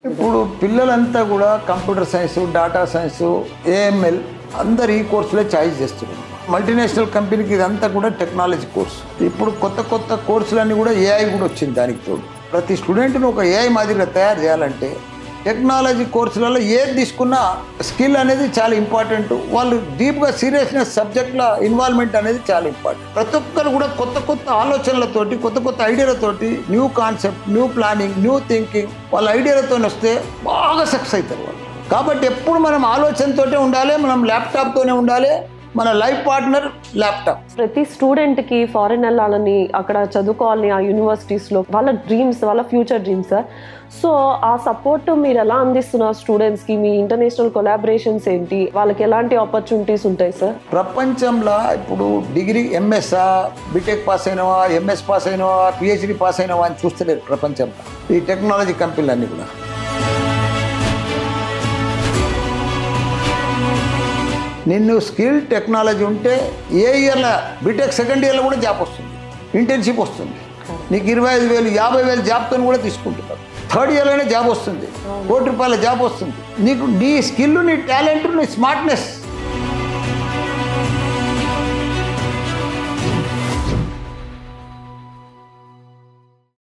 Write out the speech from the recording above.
ఇప్పుడు పిల్లలంతా కూడా computer science, data science, AML అందరు ఈ కోర్సులే చాయిస్ చేస్తున్నారు. మల్టీనేషనల్ కంపెనీకి ఇదంతా కూడా టెక్నాలజీ కోర్సు. ఇప్పుడు కొత్త కొత్త కోర్సులన్నీ కూడా ఏఐ కూడా వచ్చింది. దానికి తోడు ప్రతి స్టూడెంట్ను ఒక ఏఐ మాదిరిగా తయారు చేయాలంటే టెక్నాలజీ కోర్సులలో ఏది తీసుకున్నా స్కిల్ అనేది చాలా ఇంపార్టెంట్. వాళ్ళు డీప్గా సీరియస్నెస్ సబ్జెక్ట్ల ఇన్వాల్వ్మెంట్ అనేది చాలా ఇంపార్టెంట్. ప్రతి ఒక్కరు కూడా కొత్త కొత్త ఆలోచనలతోటి, కొత్త కొత్త ఐడియాలతోటి, new concept, new planning, new thinking వాళ్ళ ఐడియాలతో వస్తే బాగా సక్సెస్ అవుతారు వాళ్ళు. కాబట్టి ఎప్పుడు మనం ఆలోచనతోటే ఉండాలి, మనం ల్యాప్టాప్తోనే ఉండాలి. మన లైఫ్ పార్ట్నర్ ల్యాప్టాప్. ప్రతి స్టూడెంట్కి ఫారెన్ వెళ్ళాలని, అక్కడ చదువుకోవాలని ఆ యూనివర్సిటీస్లో వాళ్ళ డ్రీమ్స్, వాళ్ళ ఫ్యూచర్ డ్రీమ్స్ సార్. సో ఆ సపోర్ట్ మీరు ఎలా అందిస్తున్నారు స్టూడెంట్స్కి? మీ ఇంటర్నేషనల్ కొలాబరేషన్స్ ఏంటి? వాళ్ళకి ఎలాంటి ఆపర్చునిటీస్ ఉంటాయి సార్? ప్రపంచంలో ఇప్పుడు డిగ్రీ ఎంఎస్ఆ, బీటెక్ పాస్ అయినవా, ఎంఎస్ పాస్ అయినవా, పిహెచ్డి పాస్ అయినవా అని చూస్తలేరు ప్రపంచంలో ఈ టెక్నాలజీ కంపెనీలన్నీ కూడా. నిన్ను స్కిల్ టెక్నాలజీ ఉంటే ఏ ఇయర్లో బీటెక్ సెకండ్ ఇయర్లో కూడా జాబ్ వస్తుంది, ఇంటర్న్షిప్ వస్తుంది. నీకు 25,000, 50,000 జాబ్తో కూడా తీసుకుంటున్నారు. థర్డ్ ఇయర్లోనే జాబ్ వస్తుంది, ₹1,00,00,000 జాబ్ వస్తుంది. నీకు నీ స్కిల్, నీ టాలెంట్, నీ స్మార్ట్నెస్